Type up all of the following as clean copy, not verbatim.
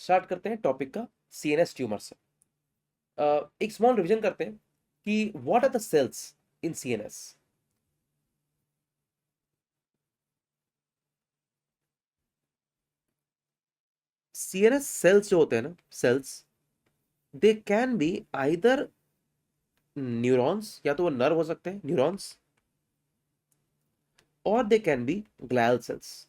Start करते हैं topic का सीएनएस ट्यूमर से। एक स्मॉल रिवीजन करते हैं कि what are the cells in CNS. CNS cells जो होते हैं ना, cells, they can be either neurons, या तो वो नर्व हो सकते हैं न्यूरॉन्स, और they can be glial cells.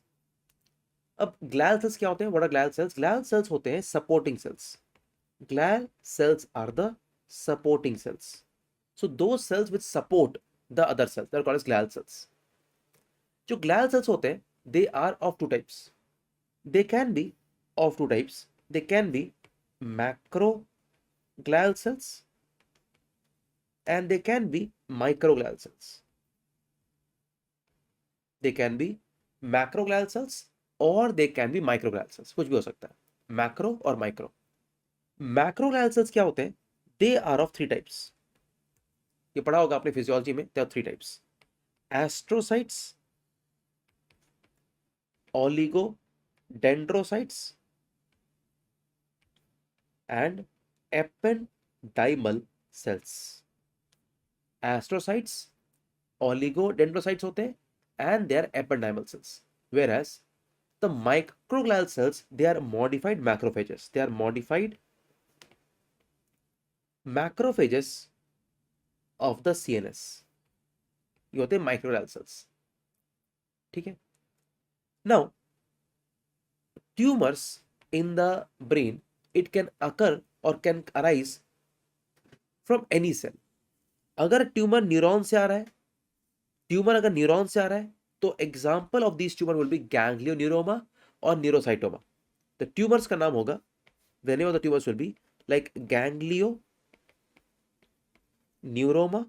अब ग्लायल सेल्स क्या होते हैं? What are glial cells? Glial cells होते हैं supporting cells. Glial cells are the supporting cells. So those cells which support the other cells, they are called as glial cells. जो glial cells होते हैं, they are of two types. They can be of two types. They can be macroglial cells and they can be microglial cells. They can be macroglial cells or they can be microglial cells. कुछ भी हो सकता है, macro और micro. Macroglial cells क्या होते हैं? They are of three types. ये पढ़ा होगा आपने फिजियोलॉजी में. There are three types: astrocytes, oligodendrocytes and ependymal cells. Astrocytes, oligodendrocytes होते हैं and they are ependymal cells, whereas the microglial cells, they are modified macrophages. They are modified macrophages of the CNS. ये होते हैं microglial cells. ठीक है. Now tumors in the brain, it can occur or can arise from any cell. अगर tumour neuron से आ रहा है, tumour अगर न्यूरॉन से आ रहा है, तो example of this tumour will be ganglioneuroma और न्यूरोसाइटोमा. द ट्यूमर्स का नाम होगा, the name of the tumours will be like ganglioneuroma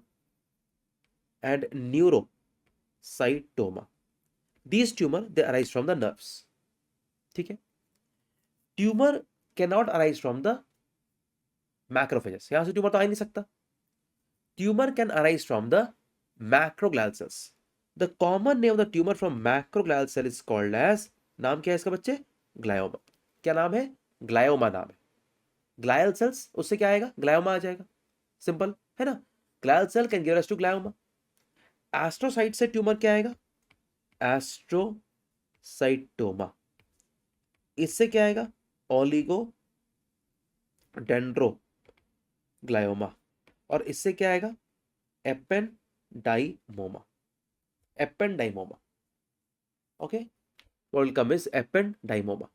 and neurocytoma. These tumour they arise from the nerves. ठीक है. Tumour can not arise from the macrophages. यहां से tumour तो आ ही नहीं सकता. Tumour can arise from the macroglial cells. The common name of the tumour from macroglial cell is called as, नाम क्या है इसका बच्चे? ग्लायोमा. क्या नाम है? ग्लायोमा नाम है. ग्लायल सेल्स, उससे क्या आएगा? ग्लायोमा आ जाएगा. सिंपल है ना. Glial cell can give rise to glioma. Astrocyte से ट्यूमर क्या आएगा? एस्ट्रोसाइटोमा. इससे क्या आएगा? ओलिगोडेंड्रोग्लायोमा. और इससे क्या आएगा? Ependymoma. Ependymoma. Okay, what will come is ependymoma.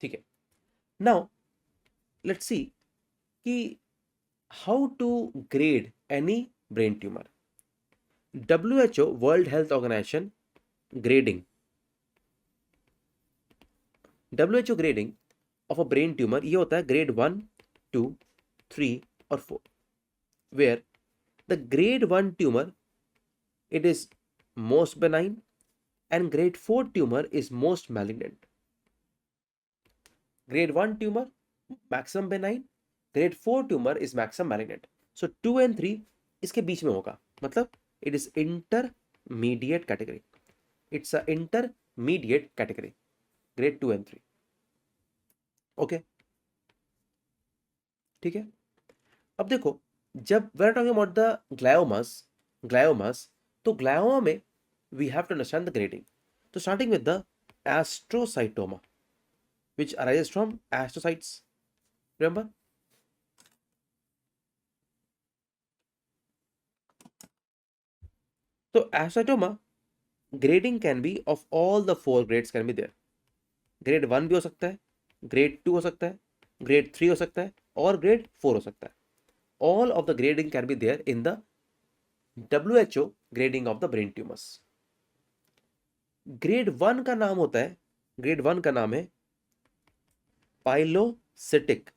ठीक है. नाउ लेट्स सी कि how to grade any brain tumour. WHO, world health organisation grading, WHO grading of a brain tumour, ये होता है ग्रेड 1, 2, 3 और 4. Where the grade 1 tumour, it is most benign and grade 4 tumor is most malignant. Grade 1 tumor maximum benign, grade 4 tumor is maximum malignant. So 2 and 3 इसके बीच में होगा, मतलब it is intermediate category. It's a intermediate category, grade 2 and 3. Okay, ठीक है. अब देखो, जब we are talking about the gliomas, तो ग्लायोमा में we have to understand the grading. तो starting with the astrocytoma, which arises from astrocytes. Remember? So astrocytoma grading can be of all the 4 grades can be there. Grade 1 भी हो सकता है, grade 2 हो सकता है, grade 3 हो सकता है और grade 4 हो सकता है. All of the grading can be there in the WHO grading of the brain tumors. Grade 1 का नाम होता है, grade 1 का नाम है पाइलोसिटिक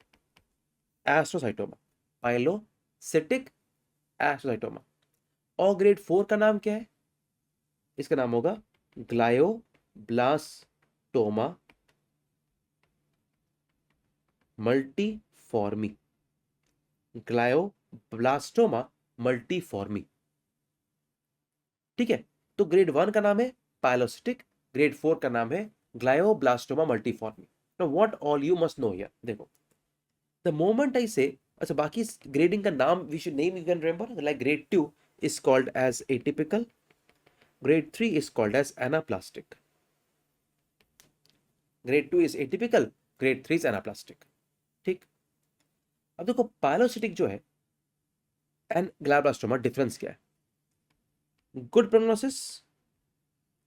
एस्ट्रोसाइटोमा. पाइलोसिटिक एस्ट्रोसाइटोमा. और ग्रेड 4 का नाम क्या है? इसका नाम होगा ग्लायोब्लास्टोमा मल्टीफॉर्मी, ग्लायोब्लास्टोमा मल्टीफॉर्मी। ठीक है, तो ग्रेड 1 का नाम है पाइलोसिटिक, ग्रेड 4 का नाम है glioblastoma multiforme. Now what all you must know here, देखो द मोमेंट आई से, अच्छा बाकी ग्रेडिंग का नाम we should name, you can remember, like grade 2 is called as atypical, grade 3 is called as anaplastic, grade 2 is atypical, grade 3 is anaplastic। ठीक, अब देखो पाइलोसिटिक जो है एंड ग्लायोब्लास्टोमा, डिफरेंस क्या है? Good prognosis,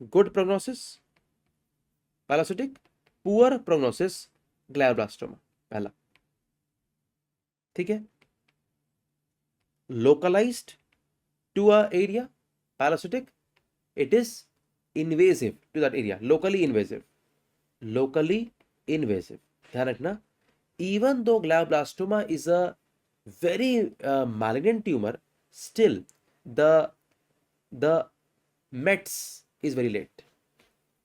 good prognosis pilocytic, poor prognosis glioblastoma, पहला। ठीक है, localised to a area pilocytic, it is invasive to that area, locally invasive, locally invasive, ध्यान रखना। even though glioblastoma is a very malignant tumor, still the mets is very late,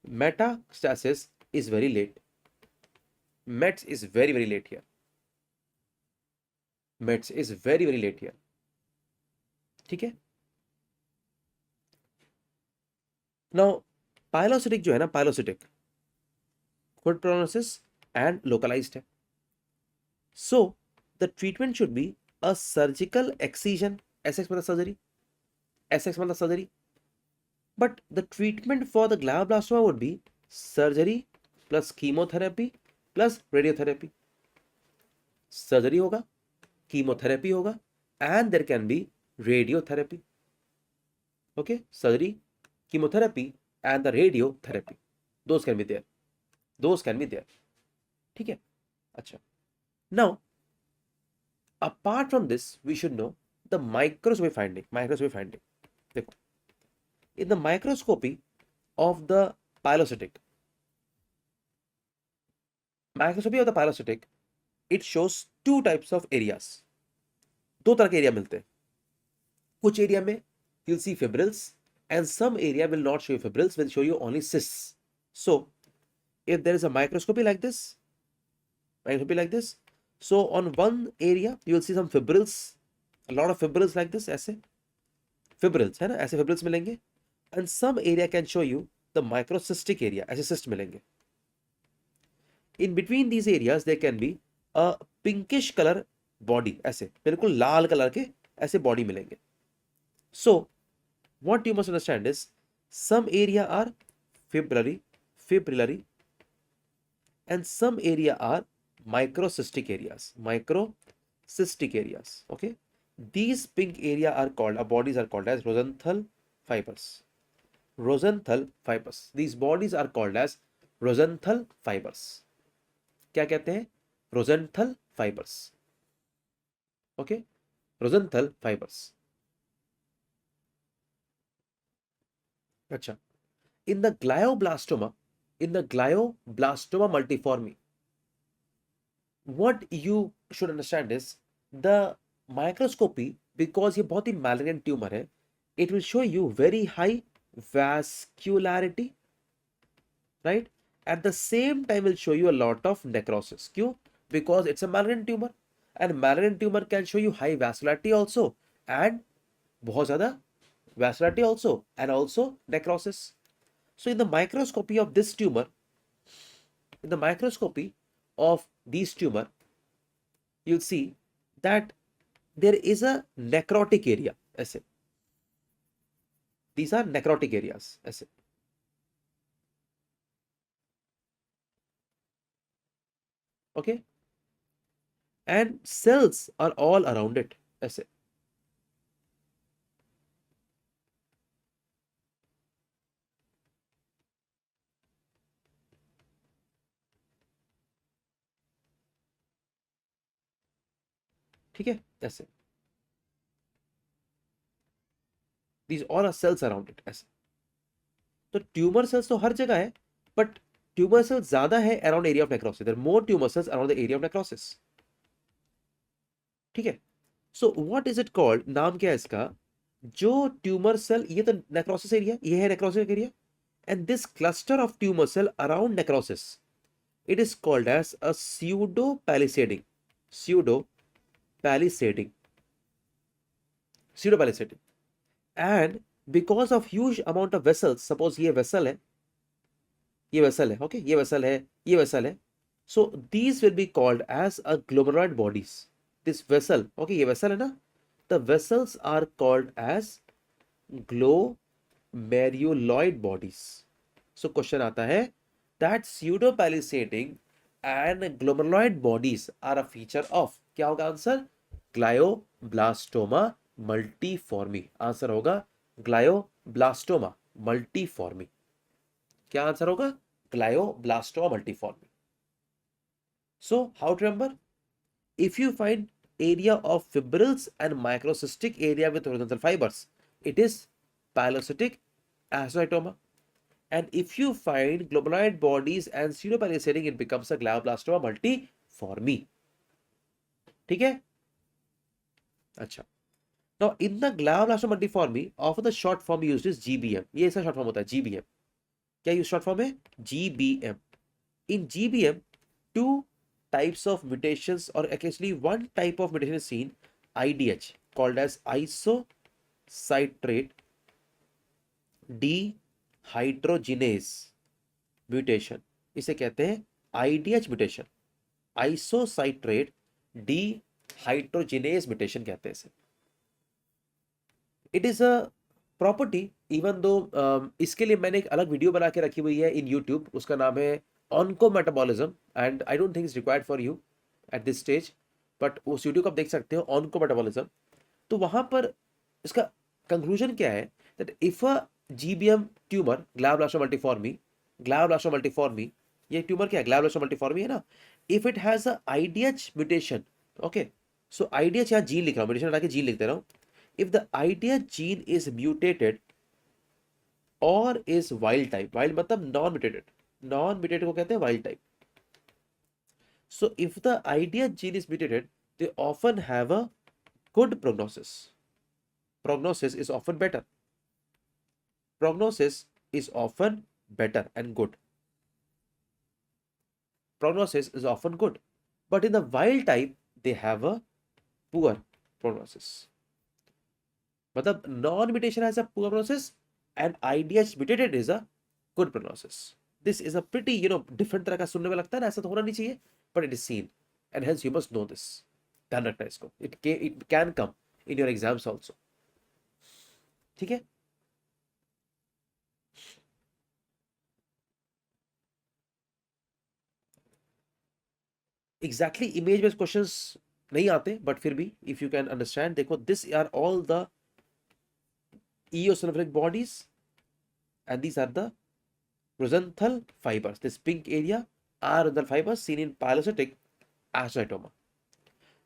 metastasis is very late, mets is very late here, mets is very late here। ठीक है, now पाइलोसिटिक जो है ना, pilocytic good prognosis and localised है। So the treatment should be a surgical excision, SX मतलब surgery, SX मतलब surgery, but the treatment for the glioblastoma would be surgery plus chemotherapy plus radiotherapy. Surgery होगा, chemotherapy होगा and there can be radiotherapy. Okay, surgery, chemotherapy and the radiotherapy, those can be there, those can be there। ठीक है, अच्छा, now apart from this we should know the microscopy finding, microscopy finding। देखो, in the microscopy of the pilocytic, microscopy of the pilocytic, it shows two types of areas, दो तरह के area मिलते हैं। कुछ एरिया में you'll see fibrils and some area will not show you fibrils, will show you only cysts। So if there is a microscopy like this, so on one area you will see some fibrils, a lot of fibrils like this, ऐसे fibrils है ना, ऐसे fibrils मिलेंगे, and some area can show you the microcystic area, ऐसे cyst मिलेंगे। In between these areas there can be a pinkish color body, ऐसे बिल्कुल लाल colour के ऐसे body मिलेंगे। So what you must understand is some area are fibrillary and some area are microcystic areas, okay। These pink area are called, bodies are called as Rosenthal fibers, these bodies are called as Rosenthal fibers। क्या कहते हैं? Rosenthal fibers, okay, Rosenthal fibers। अच्छा, in the glioblastoma multiforme, what you should understand is the microscopy, because ये बहुत ही malignant tumor है, it will show you very high vascularity, right? At the same time will show you a lot of necrosis। क्यों? Because it's a malignant tumor and malignant tumor can show you high vascularity also and बहुत ज़्यादा vascularity also and also necrosis। So in the microscopy of this tumor, in the microscopy of these tumor, you'll see that there is a necrotic area, ऐसे, these are necrotic areas, ऐसे, okay, and cells are all around it, ऐसे। ठीक है, ऐसे, these all are cells around it, ऐसे। तो tumour cells तो हर जगह है, बट ट्यूमर सेल्स ज्यादा है around area of necrosis, there more tumour cells around the area of necrosis. ठीक है, so what is it called, नाम क्या है इसका? जो ट्यूमर सेल, ये तो नेक्रोसिस एरिया, ये है necrosis area, and this cluster of tumour cell around necrosis It is called as a pseudo-palisading. Pseudo-palisading. Pseudo-palisading. And because of huge amount of vessels, suppose ये vessel है, ये vessel है, okay, ये vessel है, ये vessel है. So these will be called as a glomerular bodies. This vessel, okay, ये vessel है ना, the vessels are called as glomeruloid bodies. So question आता है that pseudo-palisading and glomeruloid bodies are a feature of, क्या होगा answer? Glioblastoma multiforme. Answer होगा Glioblastoma multiforme. क्या answer होगा? Glioblastoma multiforme. So how to remember? If you find area of fibrils and microcystic area with horizontal fibers, it is pilocytic astrocytoma. And if you find glomeruloid bodies and pseudopalisading, it becomes a glioblastoma multiforme. ठीक है? अच्छा. Now in the glioblastoma multiforme, often the short form used is GBM. ये इसका short form होता है GBM. क्या use short form है? GBM. In GBM, two types of mutations, or actually one type of mutation is seen, IDH, called as isocitrate dehydrogenase mutation. इसे कहते हैं IDH mutation. Isocitrate dehydrogenase mutation कहते हैं इसे. It is a property, even though इसके लिए मैंने एक अलग वीडियो बना के रखी हुई है in YouTube. उसका नाम है oncometabolism, and I don't think it's required for you at this stage, but उस वीडियो को आप देख सकते हो, ऑनकोमेटाबॉलिज्म. तो वहां पर इसका कंक्लूजन क्या है, that if a GBM tumour, glioblastoma multiforme, ये ट्यूमर क्या है? ग्लायोब्लास्टोमा मल्टीफॉर्मी है ना. If it has a IDH mutation, okay, so IDH यहाँ जीन लिख रहा हूँ, म्यूटेशन हटा के जीन लिख दे रहा हूँ. If the IDH gene is mutated और इज वाइल्ड टाइप, वाइल्ड मतलब नॉन म्यूटेटेड, नॉन म्यूटेटेड को कहते हैं wild type. So if the IDH gene is mutated, they often have a good prognosis. Prognosis is often better. Prognosis is often better and good. Prognosis is often good. But in the wild type, they have a poor prognosis. मतलब non-mutation has a poor prognosis and IDH mutated is a good prognosis. This is a pretty, different तरह का सुनने में लगता है ना, ऐसा तो होना नहीं चाहिए, but it is seen, and hence you must know this. ध्यान रखना इसको. It can come in your exams also. ठीक है? Exactly image based questions नहीं आते, but फिर भी if you can understand, देखो, this are all the eosinophilic bodies, and these are the horizontal fibers. This pink area are horizontal fibers seen in pilocytic astrocytoma.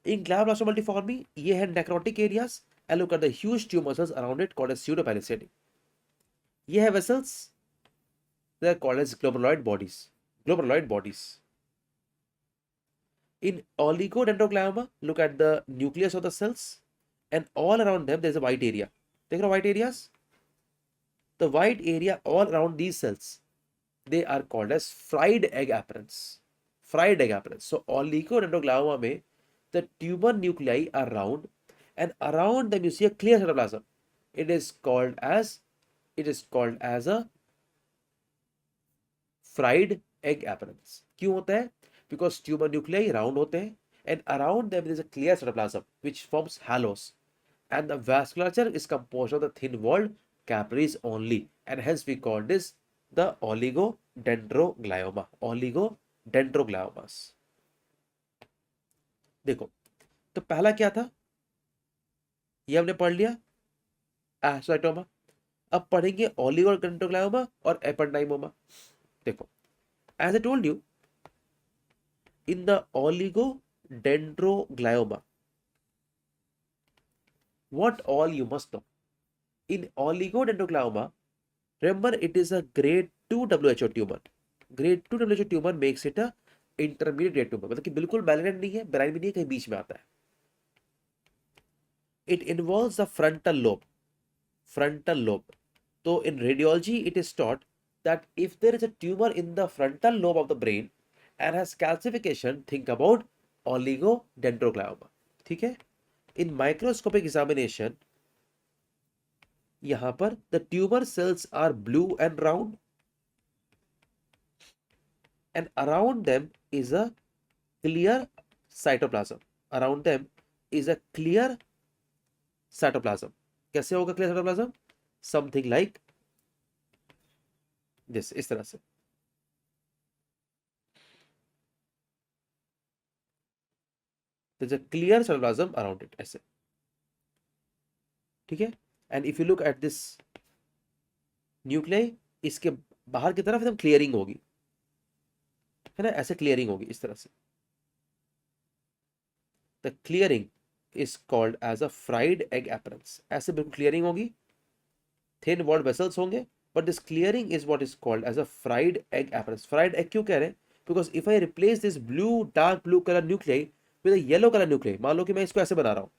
In glioblastoma multiforme, ये है necrotic areas, and look at the huge tumor cells around it called as pseudopalisading. ये है vessels, they are called as glomeruloid bodies. Glomeruloid bodies. In oligodendroglioma, look at the nucleus of the cells, and all around them there is a white area. देख रहे हो white areas? The white area all around these cells, they are called as fried egg apparence. Fried egg apparence. So oligodendroglioma में the tumor nuclei are round, and around them you see a clear cytoplasm. It is called as a fried egg apparence. क्यों होता है? Because tumor nuclei round होते हैं, and around them there is a clear cytoplasm which forms halos, and the vasculature is composed of the thin-walled capillaries only, and hence we call this the oligodendroglioma. Oligodendrogliomas. देखो, तो पहला क्या था? ये हमने पढ़ लिया, एस्ट्रोसाइटोमा. अब पढ़ेंगे ओलिगोडेंड्रोग्लायोमा और एपेंडाइमोमा. देखो, as I told you, in the oligodendroglioma, what all you must know. In oligodendroglioma, remember it is a grade 2 WHO tumor. Grade 2 WHO tumor makes it a intermediate grade tumor. मतलब कि बिल्कुल malignant नहीं है, benign भी नहीं है, कहीं बीच में आता है. It involves the frontal lobe. Frontal lobe. So in radiology, it is taught that if there is a tumor in the frontal lobe of the brain, and has calcification, think about oligodendroglioma. ठीक है, in microscopic examination यहां पर the tumor cells are blue and round and around them is a clear cytoplasm. Around them is a clear cytoplasm. कैसे होगा clear cytoplasm? Something like this, इस तरह से. There's a clear cytoplasm around it, ऐसे. ठीक है, and if you look at this nuclei, इसके बाहर की तरफ एकदम क्लियरिंग होगी, है ना, ऐसे क्लियरिंग होगी इस तरह से. The clearing is called as a fried egg appearance. ऐसे बिल्कुल क्लियरिंग होगी, थिन वॉल्ड वेसल्स होंगे, but this clearing is what is called as a fried egg appearance. Fried egg क्यों कह रहे हैं? Because if I replace this blue, dark blue colour nuclei with a yellow colour nuclei, मान लो कि मैं इसको ऐसे बना रहा हूं,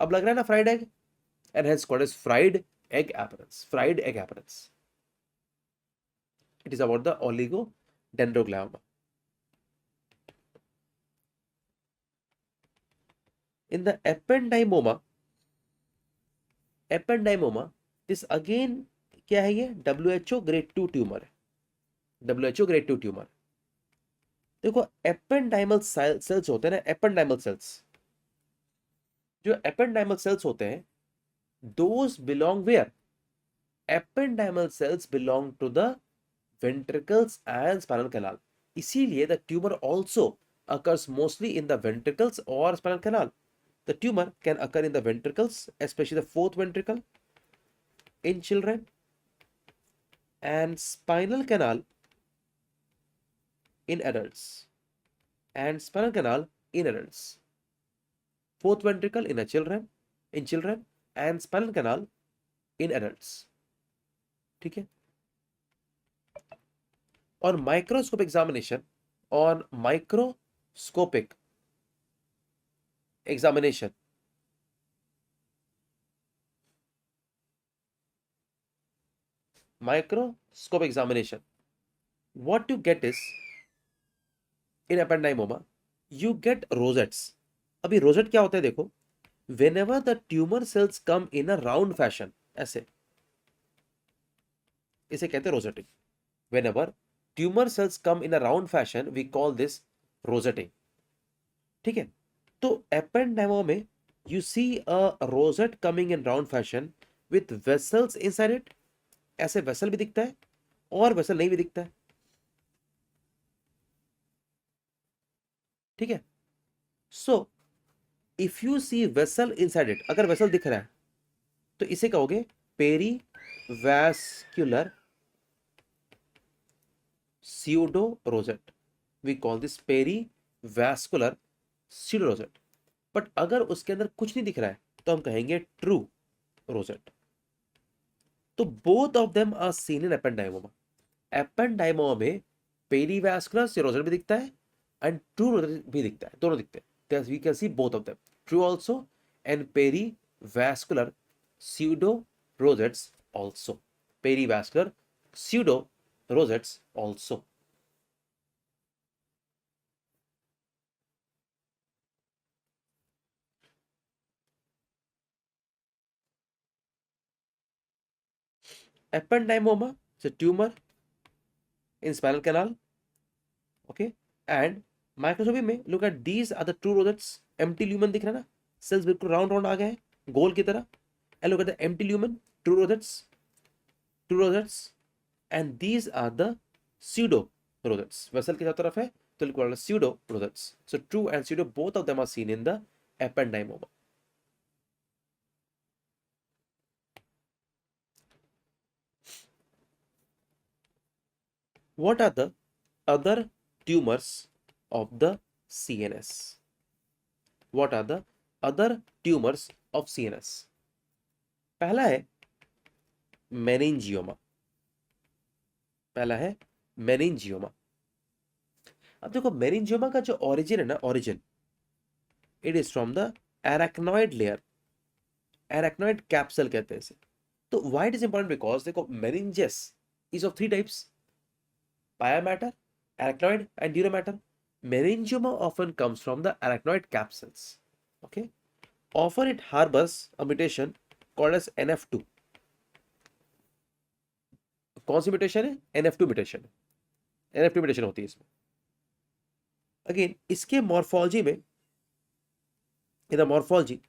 अब लग रहा है ना fried egg, and hence called as fried egg appearance. Fried egg appearance. It is about the oligodendroglioma. In the ependymoma, this again क्या है? ये WHO grade 2 ट्यूमर है. WHO grade 2 tumour. देखो एपेंडाइमल सेल्स होते हैं ना, एपेंडाइमल सेल्स, जो ependymal sales होते हैं, those belong where? Ependymal cells belong to the ventricles and spinal canal. इसीलिए the tumor also occurs mostly in the ventricles or spinal canal. The tumor can occur in the ventricles, especially the fourth ventricle in children, and spinal canal in adults, and spinal canal in adults. Fourth ventricle in children, and spinal canal in adults. ठीक है. On microscopic examination, microscopic examination, what you get is, in ependymoma you get rosettes. अभी rosette क्या होता है देखो, whenever the tumor cells come in a round fashion, ऐसे, इसे कहते हैं rosetting. Whenever tumor cells come in a round fashion, we call this rosetting. ठीक है, तो ependymoma में you see a rosette coming in round fashion with vessels inside it. ऐसे vessel भी दिखता है और वेसल नहीं भी दिखता है. ठीक है, so if you see vessel inside it, अगर वेसल दिख रहा है तो इसे कहोगे perivascular pseudo rosette. We call this perivascular pseudo rosette. But अगर उसके अंदर कुछ नहीं दिख रहा है तो हम कहेंगे ट्रू रोजेट. तो both of them are seen in ependymoma. Ependymoma में पेरीवैस्कुलर pseudo rosette भी दिखता है एंड ट्रू रोजेट भी दिखता है, दोनों दिखते हैं. We can see both of them, true also and perivascular pseudo rosettes also. Perivascular pseudo rosettes also. Ependymoma is a tumor in spinal canal. Okay, and microscopy में look at these are the true rosettes. empty lumen दिख रहा है ना, cells बिल्कुल round round आ गए हैं गोल की तरह. and look at the empty lumen, true rosettes, and these are the pseudo rosettes. vessel की तरफ है तो लिखा है pseudo rosettes. so true and pseudo, both of them are seen in the ependymoma. What are the other tumors of the CNS? What are the other tumors of CNS? पहला है meningioma. अब देखो मेनिंजियोमा का जो origin है ना, it is from the arachnoid layer. Arachnoid capsule कहते हैं इसे. तो why it is important? Because देखो meninges is of 3 types: pia mater, arachnoid and dura matter. Meningioma often comes from the arachnoid capsules. Okay, often it harbors a mutation called as NF2. कौन सी mutation है? NF2 mutation है, NF2 mutation होती है इसमें. Again इसके morphology में, in the morphology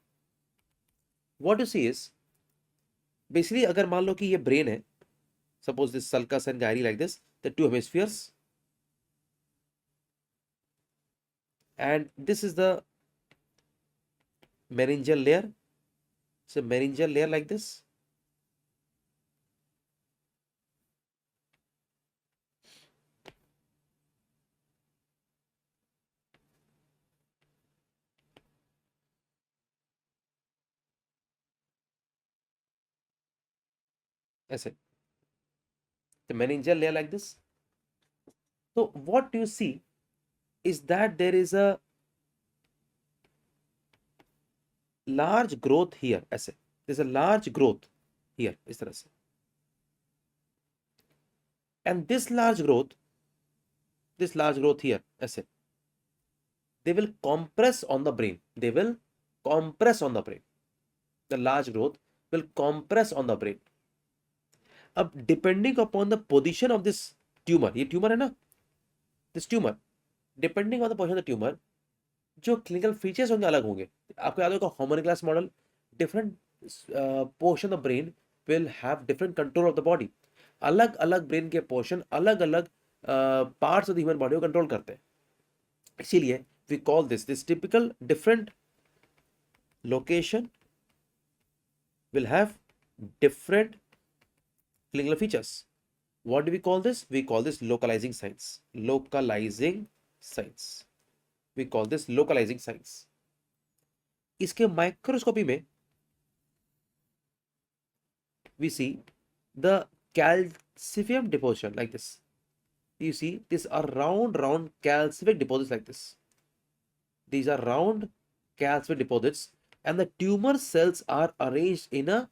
what you see is basically, अगर मान लो कि ये ब्रेन है, suppose this sulcus and gyri like this, the two hemispheres, and this is the meningeal layer. So meningeal layer like this, ऐसे, the meningeal layer like this. So what you see is that there is a large growth here, ऐसे, there's a large growth here, इस तरह से, and this large growth here, ऐसे, they will compress on the brain, they will compress on the brain, the large growth will compress on the brain. अब depending upon the position of this tumour, ये tumour है ना, this tumour, depending on the position of the tumour, जो clinical features होंगे अलग होंगे. आपको याद होगा homunculus model, different portion of brain will have different control of the body. अलग अलग ब्रेन के पोर्शन अलग अलग parts of the human body को कंट्रोल करते हैं. इसीलिए we call this typical different location will have different clinical features. What do we call this? We call this localizing signs. Localizing signs. We call this localizing signs. इसके microscopy में we see the calcium deposition like this. You see, these are round calcific deposits like this. These are round calcific deposits, and the tumor cells are arranged in a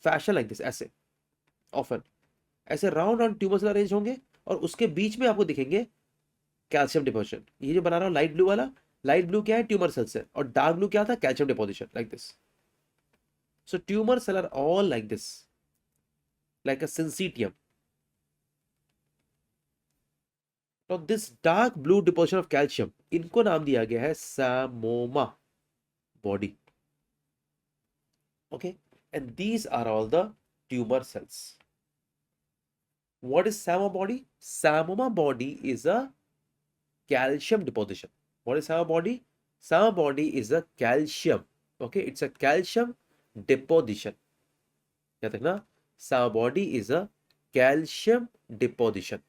fashion like this, ऐसे, often ऐसे round tumour cell arrange होंगे, और उसके बीच में आपको दिखेंगे calcium deposition. ये जो बना रहा हूं लाइट ब्लू वाला, लाइट ब्लू क्या है? ट्यूमर सेल्स है, और डार्क ब्लू क्या था? Calcium deposition like this. So tumour cell are all like this, like a syncytium. तो this dark blue deposition of calcium, इनको नाम दिया गया है सैमोमा body. Okay, and these are all the tumor cells. What is Samoma body? Samoma body is a calcium deposition. What is Samoma body? Samoma body is a calcium. Okay, it's a calcium deposition. याद रखना, Samoma body is a calcium deposition.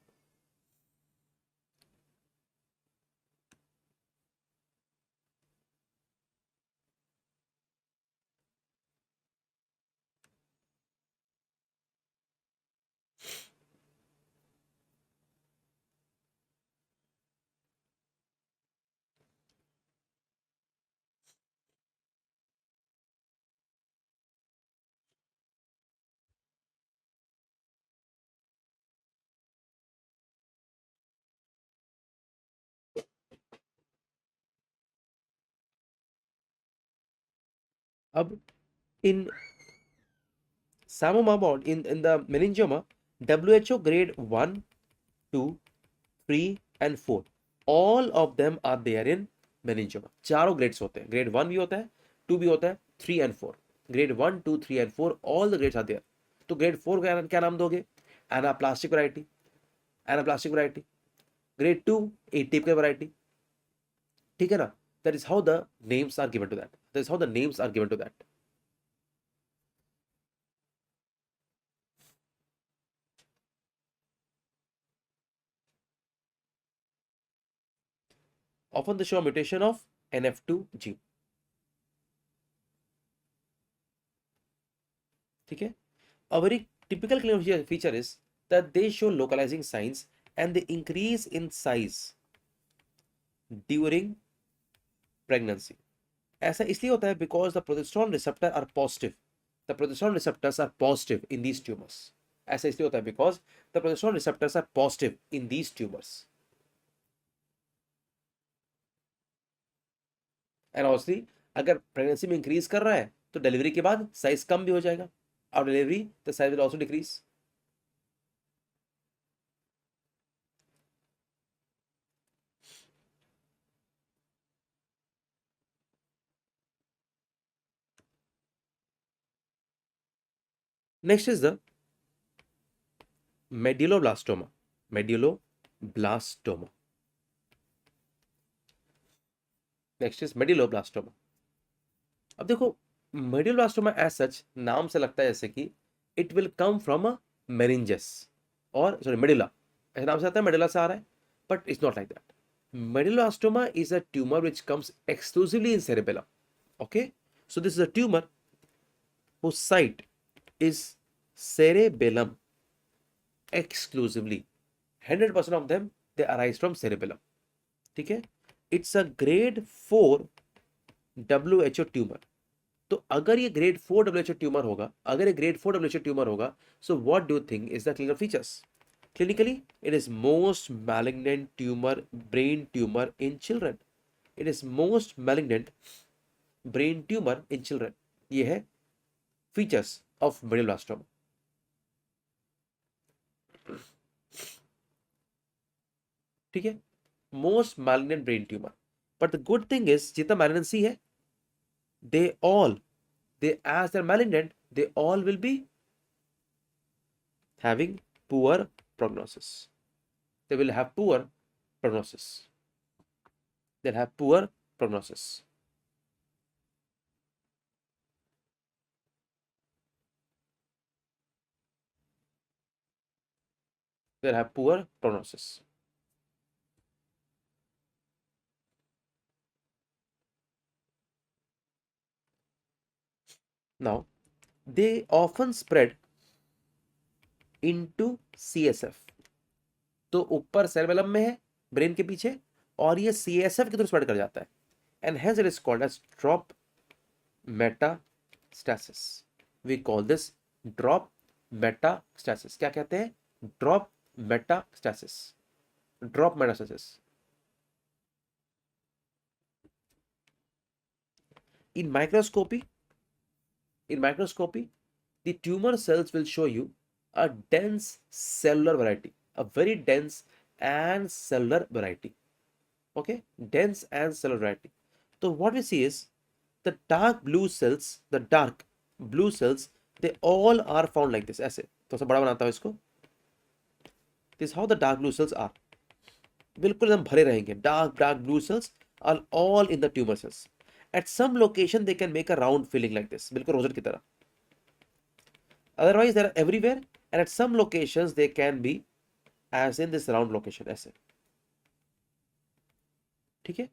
अब in Samoma body, in the meningioma, WHO grade 1, 2, 3 and 4, all of them are there in meningioma. चारों grades होते हैं, grade 1 भी होता है, 2 भी होता है, 3 and 4. Grade 1, 2, 3 and 4, all the grades are there. तो ग्रेड 4 का क्या नाम दोगे? Anaplastic variety, anaplastic variety. Grade 2 atypical variety. ठीक है ना? That is how the names are given to that. That is how the names are given to that. Often they show a mutation of NF2 gene. ठीक है? A very typical clinical feature is that they show localizing signs and they increase in size during pregnancy. ऐसा इसलिए होता है because the progesterone receptor are positive. The progesterone receptors are positive in these tumors. ऐसा इसलिए होता है because the progesterone receptors are positive in these tumours. And obviously अगर pregnancy में इंक्रीज कर रहा है तो डिलीवरी के बाद साइज कम भी हो जाएगा, और delivery the size will also decrease. Next is the medulloblastoma. Medulloblastoma. Next is medulloblastoma. अब देखो मेडुलोब्लास्टोमा एज सच नाम से लगता है जैसे कि it will come from a meninges, और सॉरी मेडुला, ऐसे नाम से आता है मेडुला से आ रहा है, but it's not like that. Medulloblastoma is a tumor which comes exclusively in cerebellum. Okay, so this is a tumor whose site is cerebellum exclusively. 100% of them they arise from cerebellum. ठीक है, it's a grade 4 WHO tumor. तो अगर ये grade 4 WHO tumour होगा, अगर ये grade 4 WHO tumour होगा, so what do you think is the clinical features? Clinically, it is most malignant tumor, brain tumor in children. It is most malignant brain tumor in children. ये है features of medulloblastoma. ठीक है, most malignant brain tumor. But the good thing is जितना malignancy है, as they're malignant, they all will be having poor prognosis. They will have poor prognosis. They'll have poor prognosis. They'll have poor prognosis. Now, they often spread into CSF. तो ऊपर cerebellum में है, brain के पीछे, और ये CSF के through spread कर जाता है, and hence it is called as drop metastasis. We call this drop metastasis. क्या कहते हैं? Drop metastasis. Drop metastasis. In microscopy, the tumor cells will show you a dense cellular variety, a very dense and cellular variety. Okay, dense and cellular variety. So what we see is the dark blue cells, they all are found like this. ऐसे तो बड़ा बनाता हूं इसको. This is how the dark blue cells are. बिल्कुल एकदम भरे रहेंगे. Dark blue cells are all in the tumor cells. At some location they can make a round filling like this, बिल्कुल रोजेट की तरह. Otherwise they are everywhere, and at some locations they can be as in this round location ऐसे. ठीक है,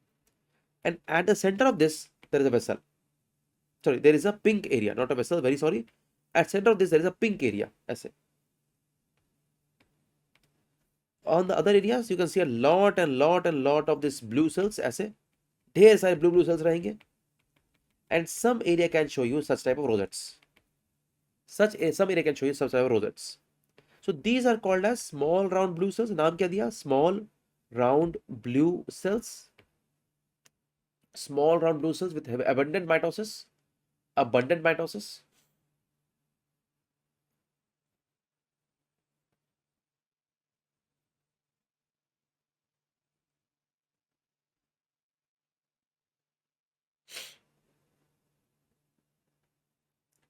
and at the center of this there is a vessel. Sorry, there is a pink area, not a vessel, very sorry. At center of this there is a pink area ऐसे. On the other areas you can see a lot of this blue cells ऐसे, ढेर सारे blue cells रहेंगे, and some area can show you such type of rosettes. Some area can show you such type of rosettes. So these are called as small round blue cells. नाम क्या दिया? Small round blue cells. Small round blue cells with abundant mitosis.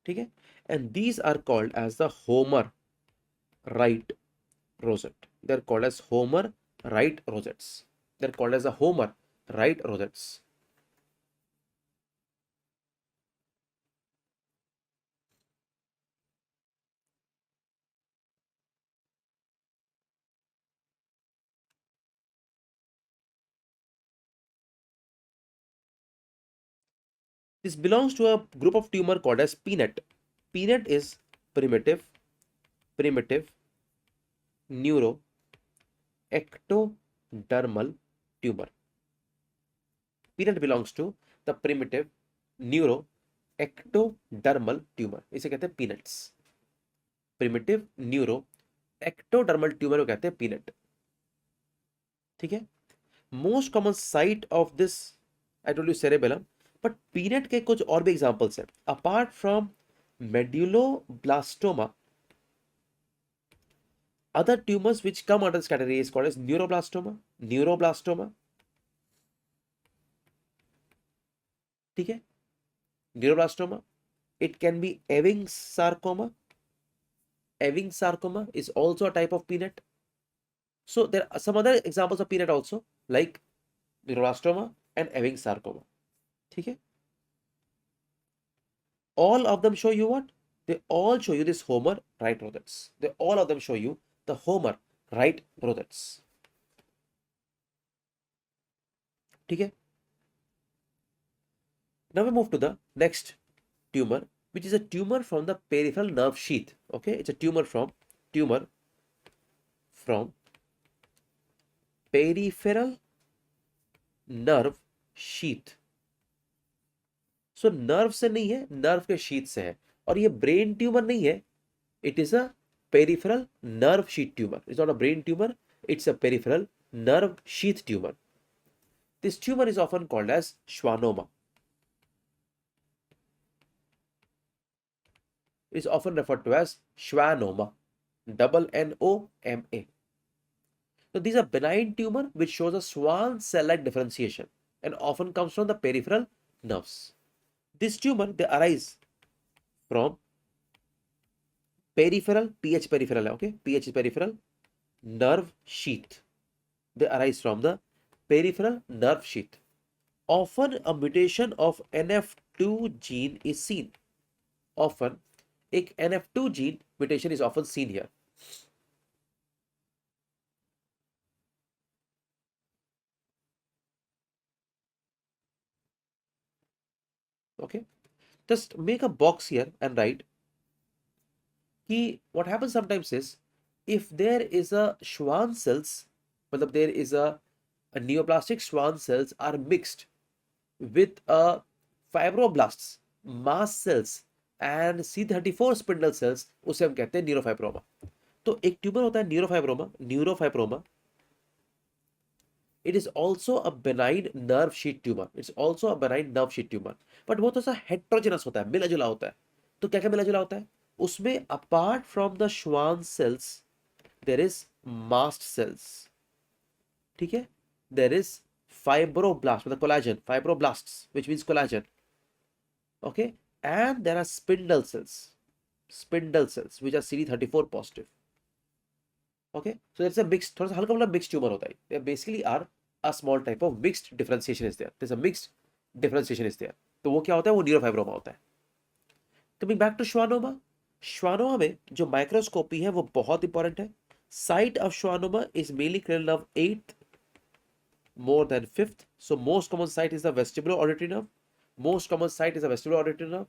ठीक है, and these are called as the Homer right rosette. They're called as Homer right rosettes. They're called as the Homer right rosettes. This belongs to a group of tumor called as PNET. PNET is primitive neuroectodermal tumor. PNET belongs to the primitive neuroectodermal tumor. इसे कहते हैं PNETs. Primitive neuro ectodermal tumour को कहते हैं PNET. ठीक है, most common site of this I told you cerebellum, but PNET के कुछ और भी एग्जांपल्स हैं apart from medulloblastoma. Other tumors which come under this category is called as neuroblastoma. ठीक है, neuroblastoma. It can be Ewing sarcoma. Ewing sarcoma is also a type of peanut. So there are some other examples of peanut also, like neuroblastoma and Ewing sarcoma. ठीक है, all of them show you what? They all show you this Homer right rosettes. They all of them show you the Homer right rosettes. ठीक है, now we move to the next tumor, which is a tumor from the peripheral nerve sheath. Okay, it's a tumor from peripheral nerve sheath. So nerve से नहीं है, nerve के sheath से है, और ये brain tumor नहीं है. It is a peripheral nerve sheath tumor. It's not a brain tumor, it's a peripheral nerve sheath tumor. This tumor is often called as schwannoma. Is often referred to as schwannoma, N-O-M-A. So these are benign tumor which shows a Schwann cell-like differentiation and often comes from the peripheral nerves. This tumor, they arise from peripheral, PH peripheral, okay, PH is peripheral nerve sheath. They arise from the peripheral nerve sheath. Often a mutation of NF2 gene is seen. Often एक NF2 gene mutation is often seen here. Okay, just make a box here and write कि what happens sometimes is if there is a Schwann cells, मतलब there is a neoplastic Schwann cells are mixed with a fibroblasts, mast cells and C34 spindle cells, उसे हम कहते हैं neurofibroma. तो एक tumour होता है neurofibroma. It is also a benign nerve sheath tumor. It's also a benign nerve sheath tumor. But वो तो सा heterogeneous होता है, मिला जुला होता है. तो क्या क्या मिला जुला होता है उसमें? Apart from the Schwann cells, there is mast cells. ठीक है, there is fibroblast, मतलब collagen, fibroblasts, which means collagen. Okay, and there are spindle cells, which are CD34 positive. Okay, so it's a mixed, थोड़ा सा हल्का मतलब mixed tumor होता है. They basically are a small type of mixed differentiation is there. There's a mixed differentiation is there. तो वो क्या होता है? वो न्यूरोफाइब्रोमा होता है. Coming back to schwannoma, schwannoma में जो माइक्रोस्कोपी है वो बहुत इंपॉर्टेंट है. Site of schwannoma is mainly cranial nerve 8th more than 5th. So most common site is the vestibular auditory nerve. Most common site is the vestibular auditory nerve.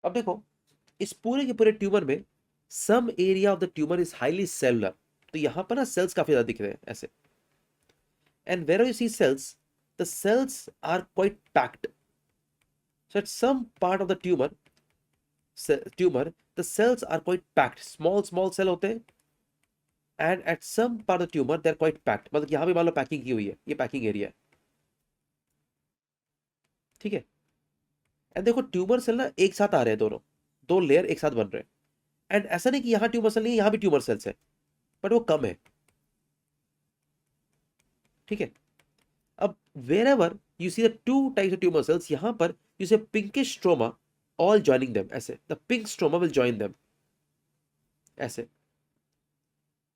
अब देखो इस पूरे के पूरे ट्यूमर में some area of the tumour is highly cellular. तो यहां पर ना सेल्स काफी ज्यादा दिख रहे हैं ऐसे. And where you see cells, the cells are quite packed. So at some part of the tumour the cells are quite packed. Small cell होते हैं and at some part of the tumour they are quite packed. मतलब यहां भी मान लो packing की हुई है, ये पैकिंग एरिया है. ठीक है, एंड देखो ट्यूमर सेल ना एक साथ आ रहे हैं, दोनों दो लेयर एक साथ बन रहे हैं. एंड ऐसा नहीं कि यहां ट्यूमर सेल नहीं है, यहां भी ट्यूमर सेल्स है, बट वो कम है. ठीक है, अब wherever you see the two types of tumor cells, यहां पर you see pinkish stroma all joining them. ऐसे the pink stroma will join them. ऐसे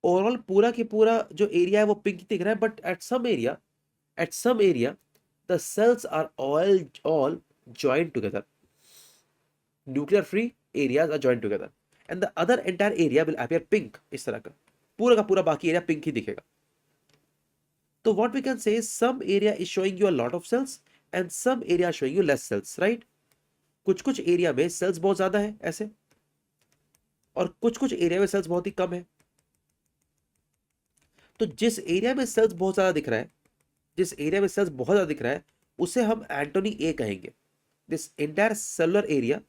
ओवरऑल पूरा के पूरा जो एरिया है वो पिंक दिख रहा है, but at some area the cells are all joined together. Nuclear free areas are joined together and the other entire area will appear pink. इस तरह का पूरा बाकी एरिया पिंक ही दिखेगा. So what we can say is some area is showing you a lot of cells and some area showing you less cells, right? कुछ कुछ area में sales बहुत ज्यादा है ऐसे, और कुछ कुछ एरिया में सेल्स बहुत ही कम है। तो जिस एरिया में सेल्स बहुत ज्यादा दिख रहा है, जिस एरिया में सेल्स बहुत ज्यादा दिख रहा है, उसे हम एंटोनी ए कहेंगे। This entire cellular area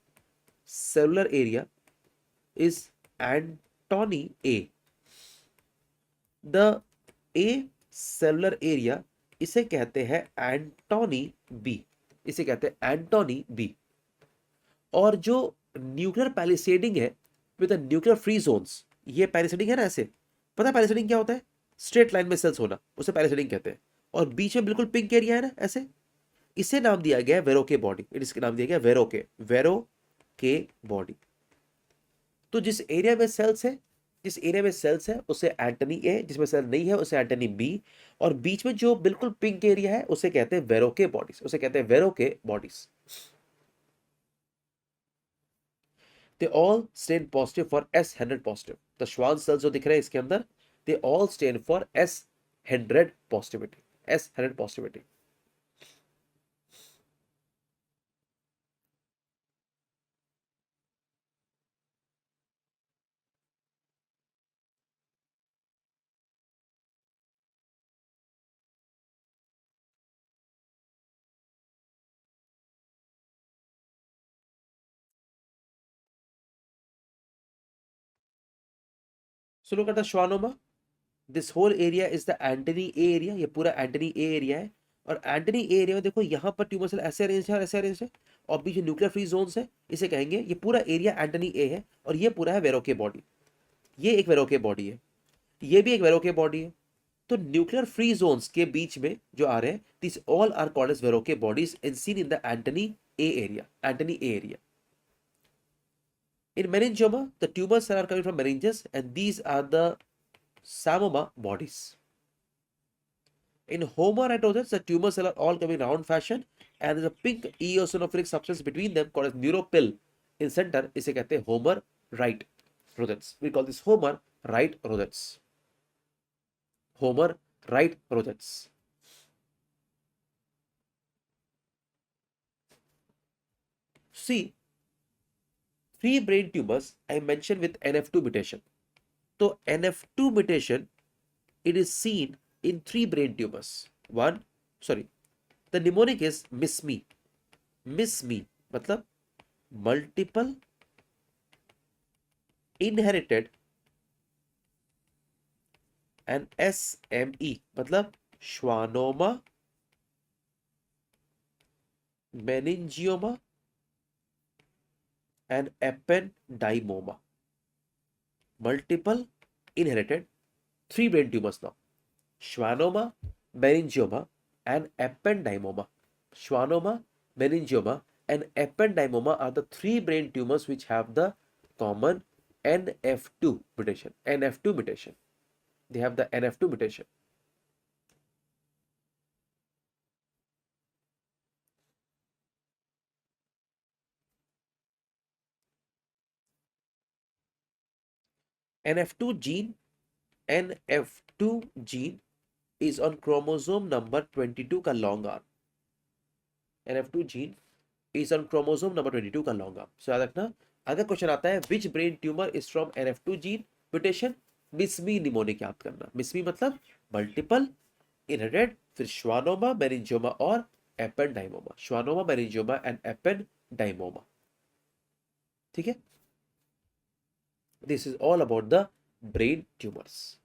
is Antoni A. The acellular area, इसे कहते हैं एंटोनी बी, इसे कहते हैं एंटोनी बी। और जो न्यूक्लियर पैलिसेडिंग है विद न्यूक्लियर फ्री जोन्स, ये पैलिसेडिंग है ना ऐसे, पता है पैलिसेडिंग क्या होता है? स्ट्रेट लाइन में सेल्स होना, उसे पैलिसेडिंग कहते हैं। और बीच में बिल्कुल पिंक एरिया है ना ऐसे, इसे नाम दिया गया है वेरोके बॉडी, इसके नाम दिया गया वेरोके बॉडी। तो जिस एरिया में सेल्स है, जिस एरिया में सेल्स है उसे एंटनी ए, जिसमें सेल नहीं है उसे एंटनी बी, और बीच में जो बिल्कुल पिंक एरिया है उसे कहते हैं वेरोके बॉडीज, उसे कहते हैं वेरोके bodies. They all stand positive for S100 positive. तो श्वान सेल्स जो दिख रहे हैं इसके अंदर, they all stand for S100 positivity, S100 positivity. So look at the schwannoma. This whole area is the Antony A area, ये पूरा Antony A area है। और एंटनी ए एरिया में देखो यहाँ पर ट्यूमर सेल ऐसे अरेंज है और ऐसे अरेंज है, और बीच में न्यूक्लियर फ्री जोन्स है, इसे कहेंगे ये पूरा एरिया एंटनी ए है। और ये पूरा है वेरोके बॉडी, ये एक वेरोके बॉडी है, ये भी एक वेरोके बॉडी है। तो न्यूक्लियर फ्री जोन्स के बीच में जो आ रहे हैं, this all are called as Verocay bodies and seen in the Antoni A area, Antoni A area. In meningioma, the tumors are coming from meninges, and these are the psammoma bodies. In homoerotosis, the tumor cells are all coming round fashion, and there's a pink eosinophilic substance between them called as neuropil in center. इसे कहते हैं homer right rosettes. We call this homer right rosettes. Homer right rosettes. See, 3 brain tumors I mentioned with NF2 mutation. So NF2 mutation, it is seen in 3 brain tumors. The mnemonic is miss me. Miss me मतलब multiple inherited, and SME मतलब schwannoma, meningioma and ependymoma. Multiple inherited 3 brain tumors now. Schwannoma, meningioma and ependymoma. Schwannoma, meningioma and ependymoma are the 3 brain tumors which have the common NF2 mutation. NF2 mutation. They have the NF2 mutation. NF2 gene, NF2 gene is on chromosome number 22 का long arm. NF2 gene is on chromosome number 22 का long arm. So याद रखना, अगर question आता है which brain tumor is from NF2 gene mutation, miss me mnemonic याद करना। Miss मी मतलब मल्टीपल इनहेरिटेड, फिर श्वानोमा, मेनिंजियोमा और एपेंडाइमोमा। श्वानोमा, मेनिंजियोमा एंड एपेंडाइमोमा। ठीक है, this is all about the brain tumours.